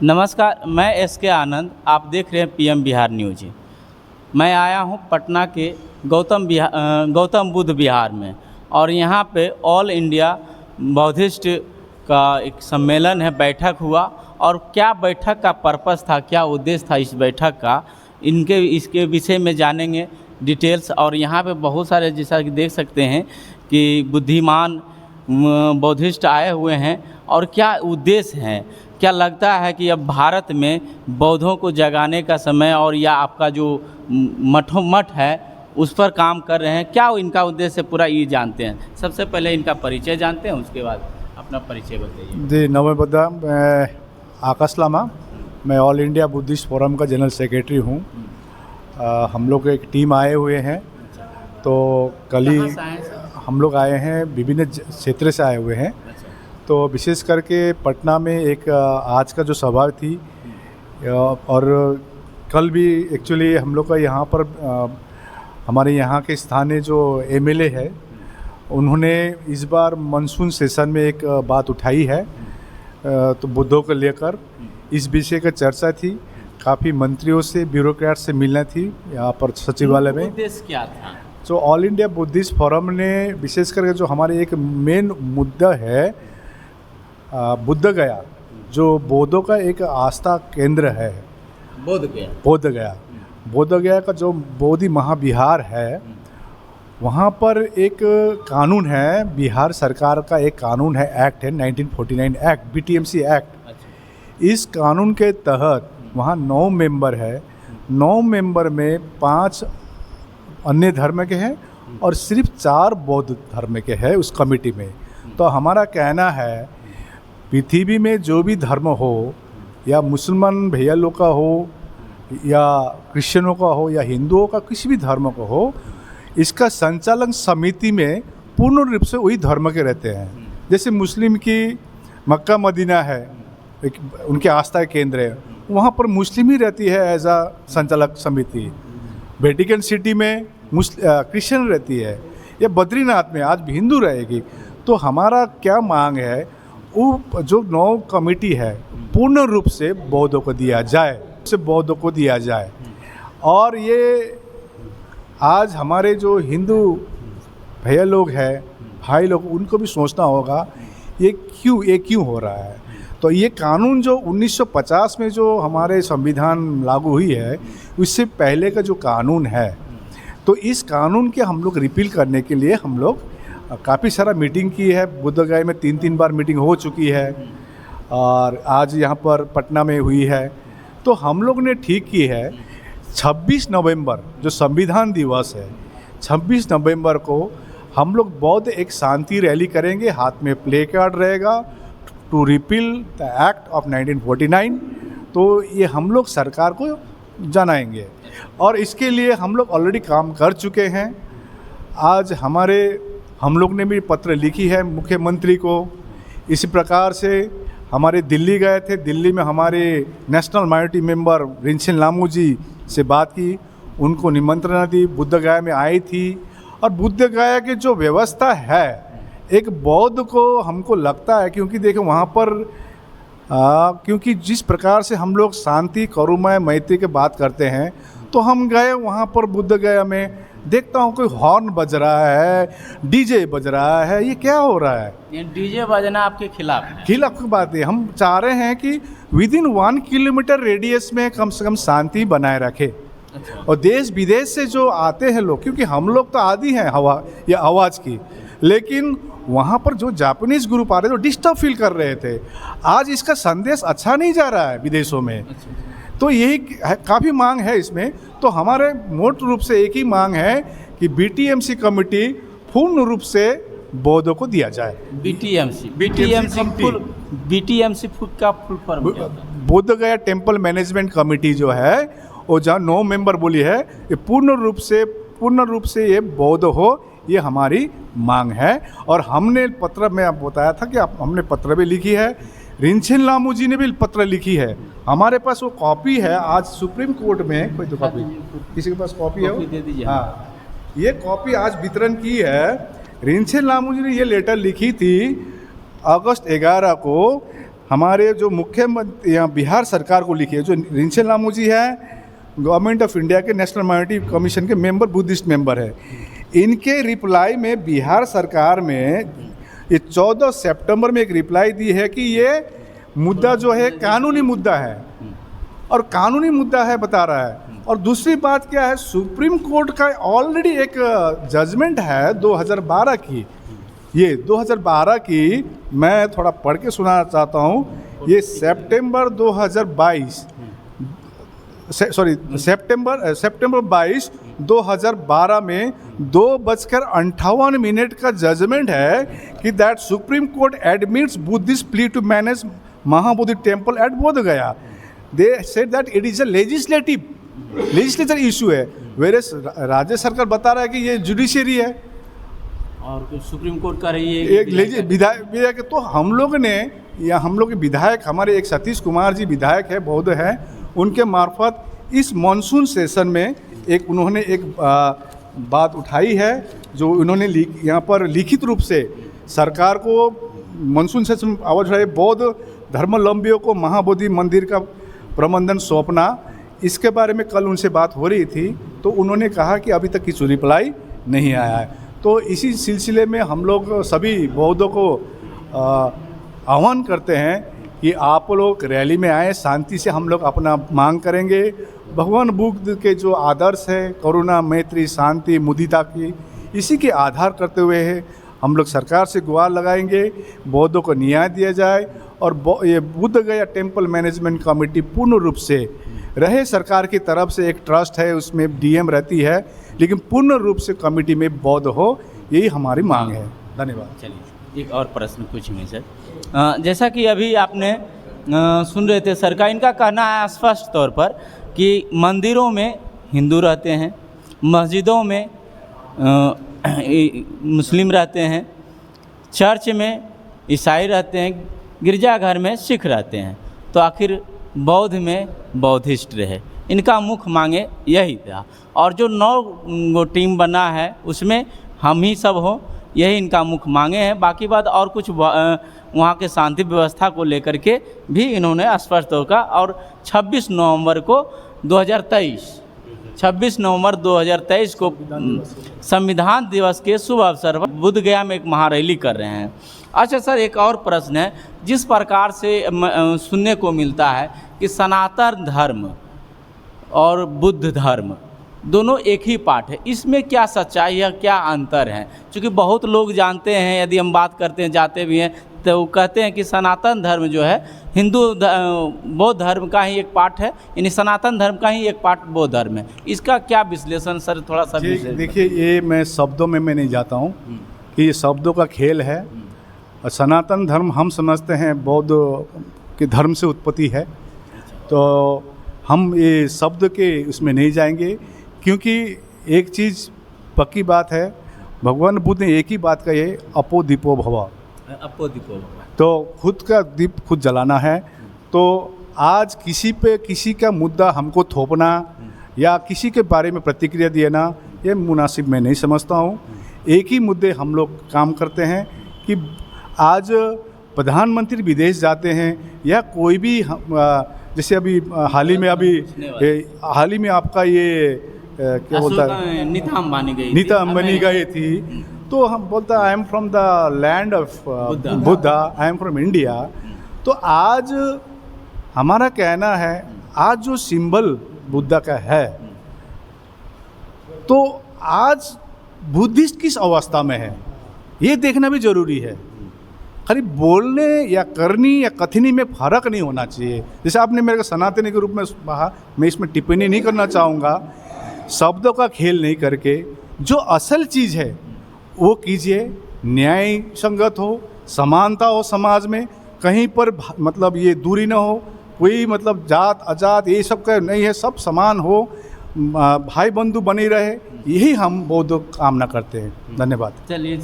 नमस्कार, मैं एस के आनंद। आप देख रहे हैं पीएम बिहार न्यूज। मैं आया हूं पटना के गौतम बुद्ध विहार में, और यहां पे ऑल इंडिया बौद्धिस्ट का एक सम्मेलन है, बैठक हुआ। और क्या बैठक का पर्पस था, क्या उद्देश्य था इस बैठक का, इसके विषय में जानेंगे डिटेल्स। और यहाँ पे बहुत सारे, जैसा कि देख सकते हैं कि बुद्धिमान बौद्धिस्ट आए हुए हैं। और क्या उद्देश्य हैं, क्या लगता है कि अब भारत में बौद्धों को जगाने का समय, और या आपका जो मठ है उस पर काम कर रहे हैं, क्या इनका उद्देश्य पूरा ये जानते हैं। सबसे पहले इनका परिचय जानते हैं, उसके बाद अपना परिचय बताइए। जी नमस्कार, मैं आकाश लामा, मैं ऑल इंडिया बुद्धिस्ट फोरम का जनरल सेक्रेटरी हूँ। हम लोग एक टीम आए हुए हैं, तो कल ही हम लोग आए हैं, विभिन्न क्षेत्र से आए हुए हैं। तो विशेष करके पटना में एक आज का जो सभा थी, और कल भी एक्चुअली हम लोग का यहाँ पर हमारे यहाँ के स्थानीय जो एमएलए है, उन्होंने इस बार मानसून सेशन में एक बात उठाई है, तो बुद्धों को लेकर इस विषय का चर्चा थी। काफ़ी मंत्रियों से, ब्यूरोक्रेट से मिलना थी यहाँ पर सचिवालय में। उद्देश्य क्या था? जो ऑल इंडिया बुद्धिस्ट फोरम ने विशेष करके जो हमारे एक मेन मुद्दा है, बुद्ध गया, जो बौद्धों का एक आस्था केंद्र है, बोध गया का जो बोधि महाविहार है, वहाँ पर एक कानून है, बिहार सरकार का एक कानून है, एक्ट है 1949 एक्ट, बीटीएमसी एक्ट। इस कानून के तहत वहाँ 9 मेंबर है, 9 मेंबर में 5 अन्य धर्म के हैं और सिर्फ 4 बौद्ध धर्म के हैं उस कमेटी में। तो हमारा कहना है, पृथ्वी में जो भी धर्म हो, या मुसलमान भैया लोग का हो, या क्रिश्चियनों का हो, या हिंदुओं का, किसी भी धर्म का हो, इसका संचालन समिति में पूर्ण रूप से वही धर्म के रहते हैं। जैसे मुस्लिम की मक्का मदीना है, एक उनके आस्था केंद्र है, वहाँ पर मुस्लिम ही रहती है एज आ संचालक समिति। वेटिकन सिटी में क्रिश्चियन रहती है, या बद्रीनाथ में आज भी हिंदू रहेगी। तो हमारा क्या मांग है, वो जो 9 कमेटी है पूर्ण रूप से बौद्धों को दिया जाए, और ये आज हमारे जो हिंदू भैया लोग हैं, भाई लोग, उनको भी सोचना होगा ये क्यों हो रहा है। तो ये कानून जो 1950 में जो हमारे संविधान लागू हुई है, उससे पहले का जो कानून है, तो इस कानून के हम लोग रिपील करने के लिए हम लोग काफ़ी सारा मीटिंग की है। बुद्धगया में 3 बार मीटिंग हो चुकी है, और आज यहाँ पर पटना में हुई है। तो हम लोग ने ठीक की है, 26 नवंबर जो संविधान दिवस है, 26 नवंबर को हम लोग बौद्ध एक शांति रैली करेंगे, हाथ में प्ले कार्ड रहेगा, to repeal the act of 1949। तो ये हम लोग सरकार को जनाएंगे, और इसके लिए हम लोग ऑलरेडी काम कर चुके हैं। आज हम लोग ने भी पत्र लिखी है मुख्यमंत्री को। इसी प्रकार से हमारे दिल्ली गए थे, दिल्ली में हमारे नेशनल माइनॉरिटी मेंबर रिंछन लामू जी से बात की, उनको निमंत्रण दी, बुद्धगया में आई थी। और बुद्धगया की जो व्यवस्था है, एक बौद्ध को हमको लगता है, क्योंकि देखो वहाँ पर क्योंकि जिस प्रकार से हम लोग शांति, करुणा, मैत्री की बात करते हैं, तो हम गए वहाँ पर बुद्धगया में, देखता हूँ कोई हॉर्न बज रहा है, डीजे बज रहा है, ये क्या हो रहा है। ये डीजे बजना आपके खिलाफ है? खिलाफ की बात है। हम चाह रहे हैं कि विदिन 1 किलोमीटर रेडियस में कम से कम शांति बनाए रखे। अच्छा। और देश विदेश से जो आते हैं लोग, क्योंकि हम लोग तो आदी हैं हवा या आवाज़ की, लेकिन वहाँ पर जो जापानीज ग्रुप आ रहे थे, वो डिस्टर्ब फील कर रहे थे। आज इसका संदेश अच्छा नहीं जा रहा है विदेशों में। अच्छा। तो यही काफ़ी मांग है इसमें। तो हमारे मोट रूप से एक ही मांग है कि बीटीएमसी कमेटी पूर्ण रूप से बौद्धों को दिया जाए। बीटीएमसी का फुल फॉर्म क्या होता है? बोधगया टेम्पल मैनेजमेंट कमेटी जो है, वो जहाँ 9 मेंबर बोली है, ये पूर्ण रूप से ये बौद्ध हो, ये हमारी मांग है। और हमने पत्र में आप बताया था कि हमने पत्र भी लिखी है, रिंछन लामू जी ने भी पत्र लिखी है। हमारे पास वो कॉपी है, आज सुप्रीम कोर्ट में कोई तो कॉपी, किसी के पास कॉपी है वो? दे दीजिए। हाँ, ये कॉपी आज वितरण की है। रिंछन लामू जी ने ये लेटर लिखी थी अगस्त 11 को हमारे जो मुख्यमंत्री यहाँ बिहार सरकार को लिखे, जो रिंचल नामू जी है, गवर्नमेंट ऑफ इंडिया के नेशनल माइनॉरिटी कमीशन के मेंबर, बुद्धिस्ट मेंबर है, इनके रिप्लाई में बिहार सरकार में ये 14 सितंबर में एक रिप्लाई दी है कि ये मुद्दा जो है कानूनी मुद्दा है, और कानूनी मुद्दा है बता रहा है। और दूसरी बात क्या है, सुप्रीम कोर्ट का ऑलरेडी एक जजमेंट है 2012 की, ये 2012 की मैं थोड़ा पढ़ के सुनाना चाहता हूँ। ये सितंबर 22 2012 में 2:58 का जजमेंट है कि that Supreme Court admits Buddhist plea to manage Mahabodhi temple at Bodh Gaya. They said that it is a legislature issue है, वेरेस राज्य सरकार बता रहा है कि ये जुडिशियरी है और सुप्रीम कोर्ट का रही है एक विधायक। तो हम लोग ने, या हम लोग के विधायक, हमारे एक सतीश कुमार जी विधायक है, बौद्ध हैं, उनके मार्फत इस मानसून सेशन में उन्होंने एक बात उठाई है, जो उन्होंने यहाँ पर लिखित रूप से सरकार को मानसून सेशन में आवाज़ उठाई, बौद्ध धर्मावलंबियों को महाबोधि मंदिर का प्रबंधन सौंपना। इसके बारे में कल उनसे बात हो रही थी, तो उन्होंने कहा कि अभी तक किसी रिप्लाई नहीं आया है। तो इसी सिलसिले में हम लोग सभी बौद्धों को आह्वान करते हैं कि आप लोग रैली में आए, शांति से हम लोग अपना मांग करेंगे। भगवान बुद्ध के जो आदर्श है, करुणा, मैत्री, शांति, मुदिता की, इसी के आधार करते हुए हम लोग सरकार से गुहार लगाएंगे, बौद्धों को न्याय दिया जाए, और ये बुद्ध गया टेम्पल मैनेजमेंट कमेटी पूर्ण रूप से रहे। सरकार की तरफ से एक ट्रस्ट है, उसमें डीएम रहती है, लेकिन पूर्ण रूप से कमेटी में बौद्ध हो, यही हमारी मांग है। धन्यवाद। चलिए एक और प्रश्न पूछेंगे सर। जैसा कि अभी आपने सुन रहे थे, सरकार इनका कहना है स्पष्ट तौर पर कि मंदिरों में हिंदू रहते हैं, मस्जिदों में मुस्लिम रहते हैं, चर्च में ईसाई रहते हैं, गिरजाघर में सिख रहते हैं, तो आखिर बौद्ध में बौद्धिस्ट रहे। इनका मुख्य मांगे यही था, और जो 9 टीम बना है उसमें हम ही सब हो, यही इनका मुख्य मांगे हैं। बाकी बात और कुछ वहाँ के शांति व्यवस्था को लेकर के भी इन्होंने स्पष्ट होगा। और 26 नवंबर 2023 को संविधान दिवस के शुभ अवसर पर बुद्ध गया में एक महारैली कर रहे हैं। अच्छा सर, एक और प्रश्न है, जिस प्रकार से सुनने को मिलता है कि सनातन धर्म और बुद्ध धर्म दोनों एक ही पाठ है, इसमें क्या सच्चाई है, क्या अंतर है? क्योंकि बहुत लोग जानते हैं, यदि हम बात करते हैं, जाते भी हैं, तो वो कहते हैं कि सनातन धर्म जो है हिंदू बौद्ध धर्म का ही एक पार्ट है, यानी सनातन धर्म का ही एक पार्ट बौद्ध धर्म है। इसका क्या विश्लेषण सर, थोड़ा सा? देखिए, ये मैं शब्दों में मैं नहीं जाता हूँ कि ये शब्दों का खेल है। और सनातन धर्म हम समझते हैं बौद्ध के धर्म से उत्पत्ति है, तो हम ये शब्द के उसमें नहीं जाएंगे, क्योंकि एक चीज़ पक्की बात है, भगवान बुद्ध ने एक ही बात कही है, अपो दीपो भव। अपो दीपो भव, तो खुद का दीप खुद जलाना है। तो आज किसी पे किसी का मुद्दा हमको थोपना या किसी के बारे में प्रतिक्रिया देना, ये मुनासिब मैं नहीं समझता हूँ। एक ही मुद्दे हम लोग काम करते हैं कि आज प्रधानमंत्री विदेश जाते हैं या कोई भी, जैसे अभी हाल ही में आपका ये क्या बोलता है, नीता अंबानी गई थी, तो हम बोलता I am from the land of Buddha, I am from India. तो आज हमारा कहना है, आज जो सिंबल बुद्धा का है, तो आज बुद्धिस्ट किस अवस्था में है ये देखना भी जरूरी है। खाली बोलने या करनी या कथनी में फ़र्क नहीं होना चाहिए। जैसे आपने मेरे को सनातनी के रूप में कहा, मैं इसमें टिप्पणी नहीं करना चाहूँगा। शब्दों का खेल नहीं करके जो असल चीज़ है वो कीजिए, न्याय संगत हो, समानता हो समाज में, कहीं पर मतलब ये दूरी ना हो, कोई मतलब जात अजात ये सब का नहीं है, सब समान हो, भाई बंधु बनी रहे, यही हम बौद्ध कामना करते हैं। धन्यवाद। चलिए।